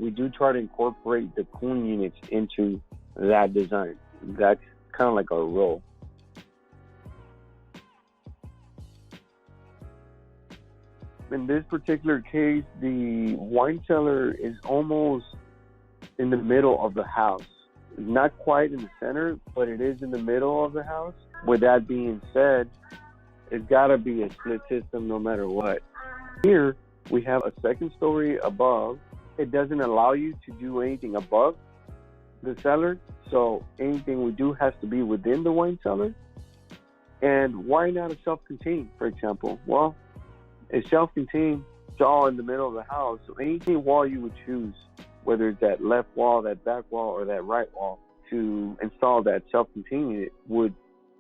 we do try to incorporate the cooling units into that design. That's kind of like our role. In this particular case, the wine cellar is almost in the middle of the house. Not quite in the center, but it is in the middle of the house. With that being said, it's got to be a split system no matter what. Here, we have a second story above. It doesn't allow you to do anything above the cellar, so anything we do has to be within the wine cellar. And why not a self-contained, for example? Well, it's self-contained, it's all in the middle of the house, so any wall you would choose, whether it's that left wall, that back wall, or that right wall, to install that self-contained unit would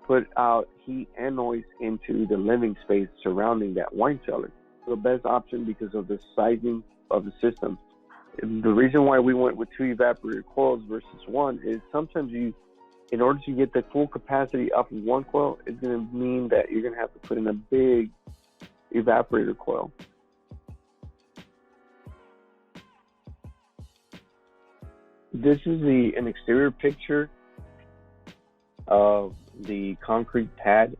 put out heat and noise into the living space surrounding that wine cellar. The best option because of the sizing of the system. The reason why we went with 2 evaporator coils versus 1 is sometimes in order to get the full capacity off of 1 coil, it's going to mean that you're going to have to put in a big evaporator coil. This is an exterior picture of the concrete pad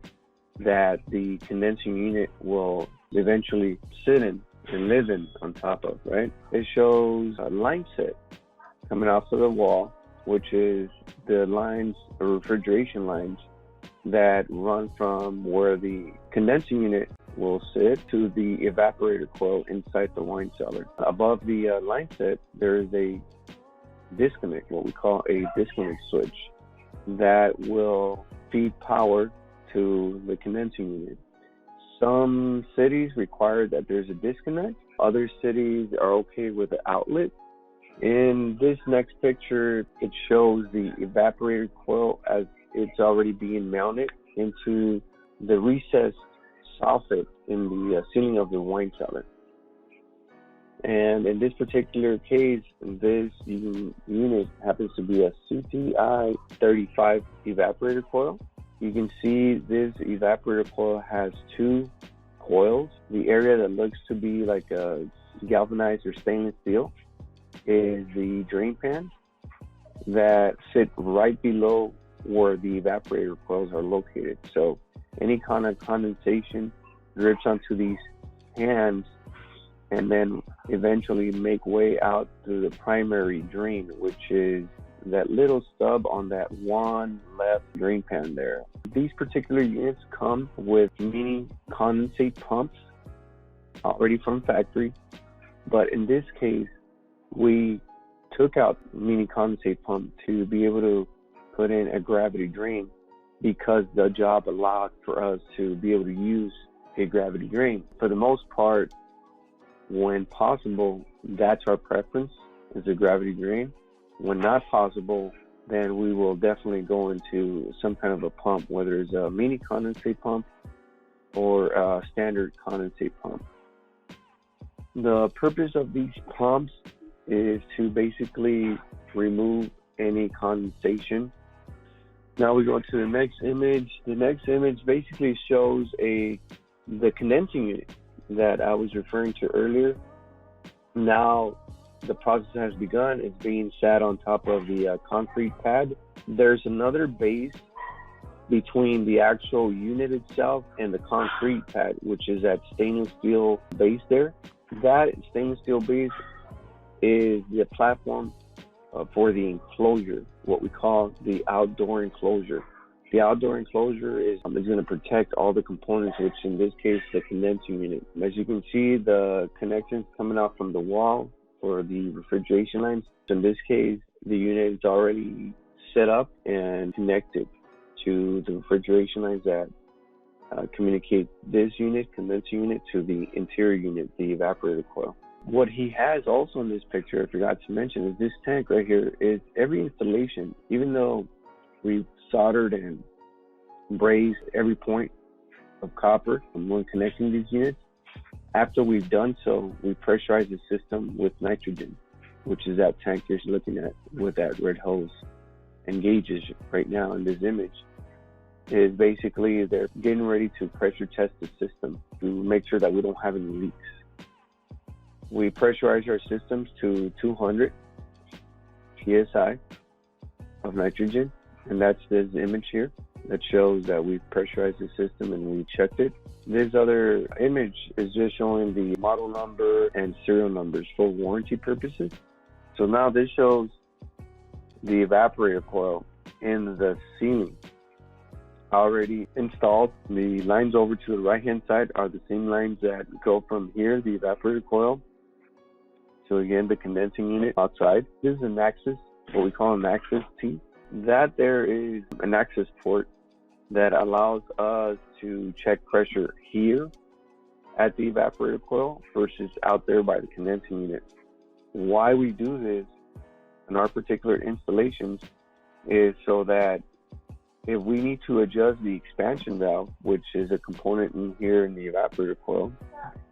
that the condensing unit will eventually sit in and live in on top of, right? It shows a line set coming off of the wall, which is the lines, the refrigeration lines that run from where the condensing unit will sit to the evaporator coil inside the wine cellar. Above the line set, there is a disconnect, what we call a disconnect switch, that will feed power to the condensing unit. Some cities require that there's a disconnect. Other cities are okay with the outlet. In this next picture, it shows the evaporator coil as it's already being mounted into the recessed soffit in the ceiling of the wine cellar. And in this particular case, this unit happens to be a CTI 35 evaporator coil. You can see this evaporator coil has 2 coils. The area that looks to be like a galvanized or stainless steel is the drain pan that sit right below where the evaporator coils are located. So any kind of condensation drips onto these pans and then eventually make way out through the primary drain, which is that little stub on that one left drain pan there. These particular units come with mini condensate pumps already from factory, but in this case, we took out mini condensate pump to be able to put in a gravity drain because the job allowed for us to be able to use a gravity drain. For the most part, when possible, that's our preference, is a gravity drain. When not possible, then we will definitely go into some kind of a pump, whether it's a mini condensate pump or a standard condensate pump. The purpose of these pumps is to basically remove any condensation. Now we go to the next image. The next image basically shows the condensing unit that I was referring to earlier. Now the process has begun. It's being sat on top of the concrete pad. There's another base between the actual unit itself and the concrete pad, which is that stainless steel base there. That stainless steel base is the platform for the enclosure, what we call the outdoor enclosure. The outdoor enclosure is going to protect all the components, which in this case, the condensing unit. As you can see, the connections coming out from the wall for the refrigeration lines. In this case, the unit is already set up and connected to the refrigeration lines that communicate this unit, condensing unit, to the interior unit, the evaporator coil. What he has also in this picture, I forgot to mention, is this tank right here. Is every installation, even though we soldered and brazed every point of copper when connecting these units, after we've done so, we pressurize the system with nitrogen, which is that tank you're looking at with that red hose and gauges right now in this image. Is basically they're getting ready to pressure test the system to make sure that we don't have any leaks. We pressurize our systems to 200 psi of nitrogen, and that's this image here that shows that we pressurized the system and we checked it. This other image is just showing the model number and serial numbers for warranty purposes. So now this shows the evaporator coil in the ceiling already installed. The lines over to the right hand side are the same lines that go from here, the evaporator coil. So again, the condensing unit outside. This is an access, what we call an access T. That there is an access port that allows us to check pressure here at the evaporator coil versus out there by the condensing unit. Why we do this in our particular installations is so that if we need to adjust the expansion valve, which is a component in here in the evaporator coil,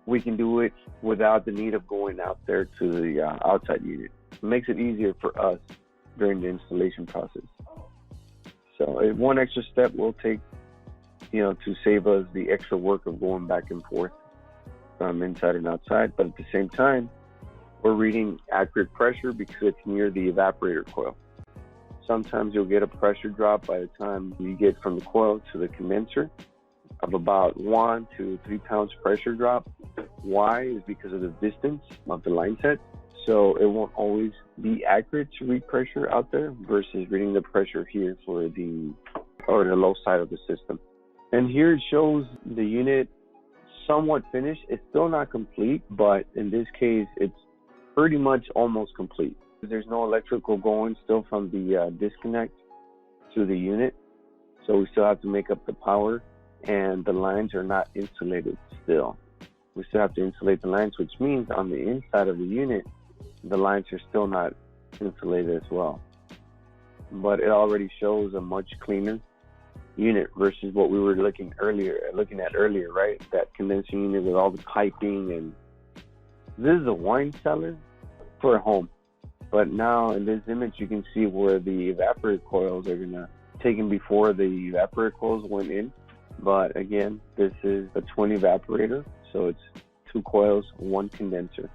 we can do it without the need of going out there to the outside unit. It makes it easier for us during the installation process. So one extra step we'll take, to save us the extra work of going back and forth from inside and outside. But at the same time, we're reading accurate pressure because it's near the evaporator coil. Sometimes you'll get a pressure drop by the time you get from the coil to the condenser of about 1 to 3 pounds pressure drop. Why? Is because of the distance of the line set. So it won't always be accurate to read pressure out there versus reading the pressure here for the low side of the system. And here it shows the unit somewhat finished. It's still not complete, but in this case, it's pretty much almost complete. There's no electrical going still from the disconnect to the unit. So we still have to make up the power, and the lines are not insulated still. We still have to insulate the lines, which means on the inside of the unit, the lines are still not insulated as well. But it already shows a much cleaner unit versus what we were looking at earlier, right? That condensing unit with all the piping. And this is a wine cellar for a home. But now in this image, you can see where the evaporator coils are taken before the evaporator coils went in. But again, this is a twin evaporator, so it's 2 coils, 1 condenser.